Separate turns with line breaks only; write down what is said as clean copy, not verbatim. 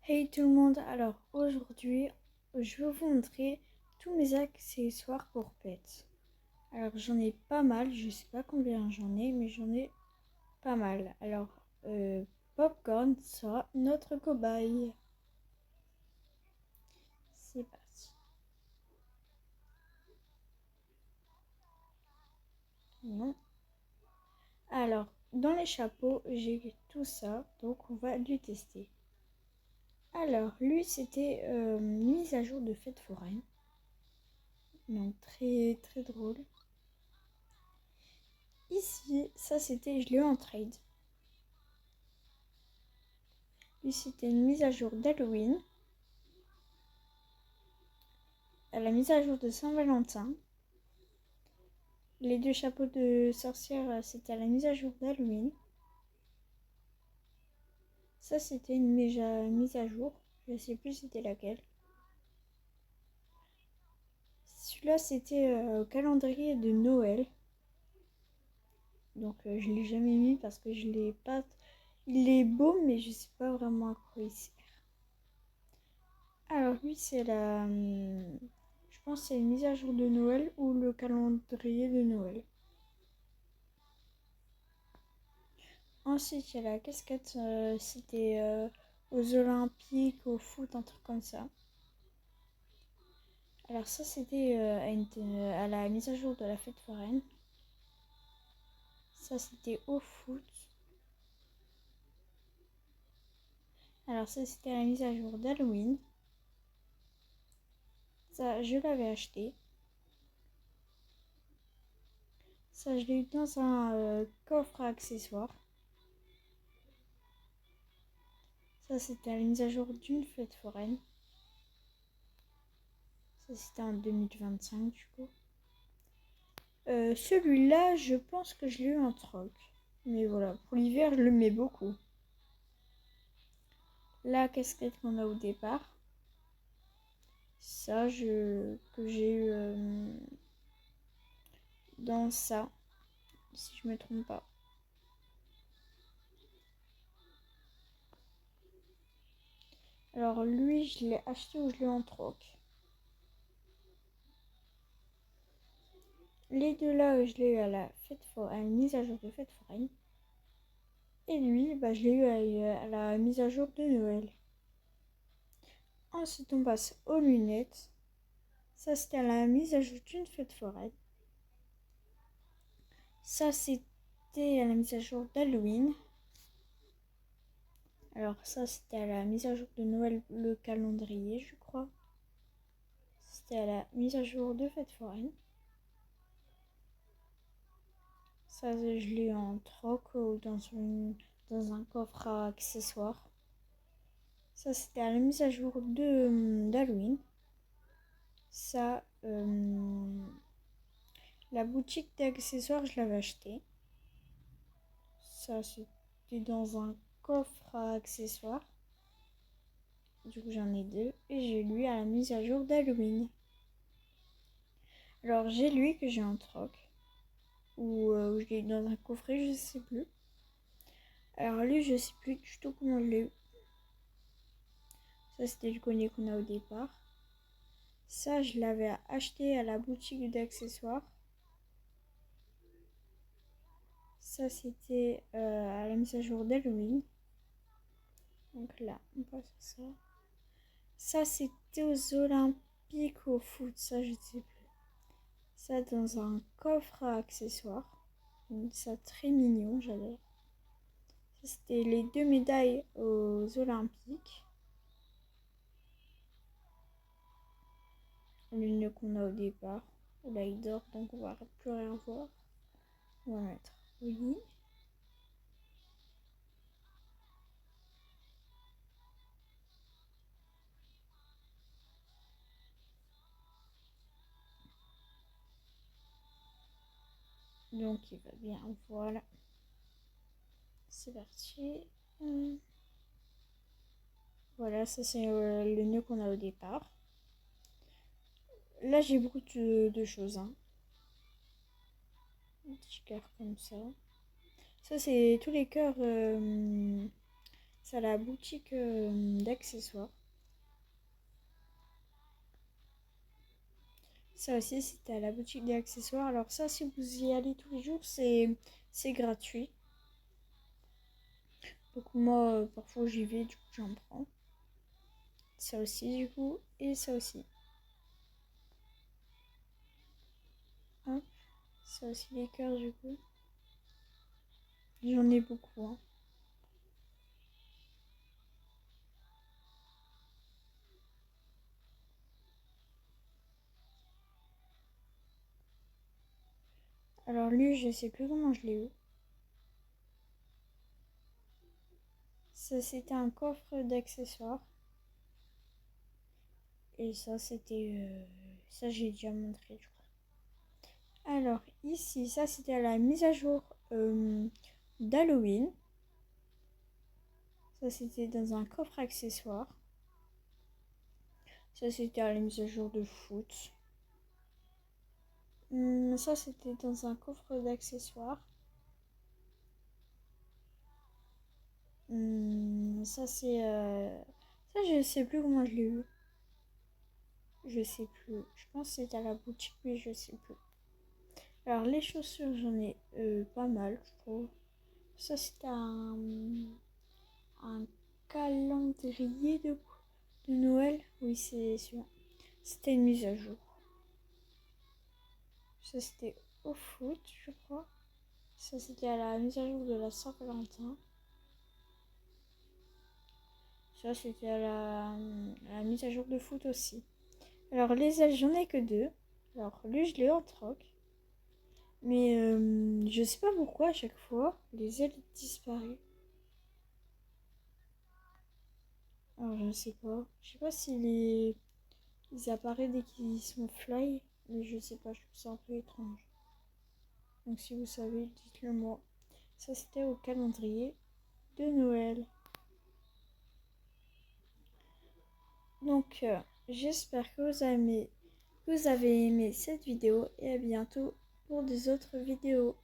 Hey tout le monde, alors aujourd'hui je vais vous montrer tous mes accessoires pour pets. Alors j'en ai pas mal, je sais pas combien j'en ai, mais j'en ai pas mal. Alors Popcorn sera notre cobaye. C'est parti. Non. Alors dans les chapeaux j'ai tout ça, donc on va lui tester. Alors lui c'était une mise à jour de fête foraine. Donc très très drôle. Ici, ça c'était, je l'ai eu en trade. Lui c'était une mise à jour d'Halloween. La mise à jour de Saint-Valentin. Les deux chapeaux de sorcière, c'était à la mise à jour d'Halloween. Ça c'était une mise à jour. Je sais plus c'était laquelle. Celui-là c'était au calendrier de Noël. Donc je l'ai jamais mis parce que je l'ai pas. Il est beau mais je sais pas vraiment à quoi il sert. Alors lui c'est je pense que c'est une mise à jour de Noël ou le calendrier de Noël. Ensuite il y a la casquette, c'était aux Olympiques, au foot, un truc comme ça. Alors ça c'était à la mise à jour de la fête foraine. Ça c'était au foot. Alors ça c'était à la mise à jour d'Halloween. Ça je l'avais acheté. Ça je l'ai eu dans un coffre à accessoires. Ça c'était à la mise à jour d'une fête foraine. Ça c'était en 2025 du coup. Celui-là je pense que je l'ai eu en troc. Mais voilà, pour l'hiver je le mets beaucoup. La casquette qu'on a au départ. Ça que j'ai eu dans ça, si je me trompe pas. Alors lui je l'ai acheté ou je l'ai en troc. Les deux là je l'ai eu à la mise à jour de fête foraine. Et lui je l'ai eu à la mise à jour de Noël. Ensuite on passe aux lunettes. Ça c'était à la mise à jour d'une fête foraine. Ça c'était à la mise à jour d'Halloween. Alors ça c'était à la mise à jour de Noël, le calendrier je crois. C'était à la mise à jour de fête foraine. Ça je l'ai en troc ou dans un coffre à accessoires. Ça c'était à la mise à jour d'Halloween. Ça, la boutique d'accessoires je l'avais acheté. Ça c'était dans un coffre à accessoires. Du coup j'en ai deux. Et j'ai lui à la mise à jour d'Halloween. Alors j'ai lui que j'ai en troc. Ou je l'ai dans un coffret, je sais plus. Alors lui je sais plus du tout comment je l'ai eu. Ça c'était le collier qu'on a au départ. Ça je l'avais acheté à la boutique d'accessoires. Ça c'était à la mise à jour d'Halloween. Donc là on passe à ça. Ça c'était aux Olympiques, au foot, ça je sais plus. Ça dans un coffre à accessoires. Donc, ça très mignon, j'adore. Ça c'était les deux médailles aux Olympiques. L'une qu'on a au départ. Là il dort donc on va plus rien voir. On va mettre oui. Donc il va bien, voilà. C'est parti. Voilà, ça c'est le nœud qu'on a au départ. Là j'ai beaucoup de choses. Hein. Un petit cœur comme ça. Ça c'est tous les cœurs. C'est à la boutique d'accessoires. Ça aussi, c'était à la boutique d'accessoires. Alors ça, si vous y allez tous les jours, c'est gratuit. Donc moi, parfois j'y vais, du coup j'en prends. Ça aussi, du coup, et ça aussi. Hop, ça aussi les cœurs, du coup. J'en ai beaucoup, hein. Alors lui, je sais plus comment je l'ai eu. Ça, c'était un coffre d'accessoires. Et ça, c'était... ça, j'ai déjà montré, je crois. Alors, ici, ça, c'était à la mise à jour d'Halloween. Ça, c'était dans un coffre accessoire. Ça, c'était à la mise à jour de foot. Ça, c'était dans un coffre d'accessoires. Ça, c'est... ça, je sais plus comment je l'ai eu. Je sais plus. Je pense que c'était à la boutique, mais je sais plus. Alors, les chaussures, j'en ai pas mal, je trouve. Ça, c'était un calendrier de Noël. Oui, c'est sûr. C'était une mise à jour. Ça, c'était au foot, je crois. Ça, c'était à la mise à jour de la Saint-Valentin. Ça, c'était à la mise à jour de foot aussi. Alors, les ailes, j'en ai que deux. Alors, lui, je l'ai en troc. Mais je sais pas pourquoi, à chaque fois, les ailes disparaissent. Alors, je sais pas. Je sais pas si ils apparaissent dès qu'ils sont fly. Mais je sais pas, je trouve ça un peu étrange. Donc, si vous savez, dites-le moi. Ça, c'était au calendrier de Noël. Donc, j'espère que vous avez aimé cette vidéo et à bientôt pour des autres vidéos.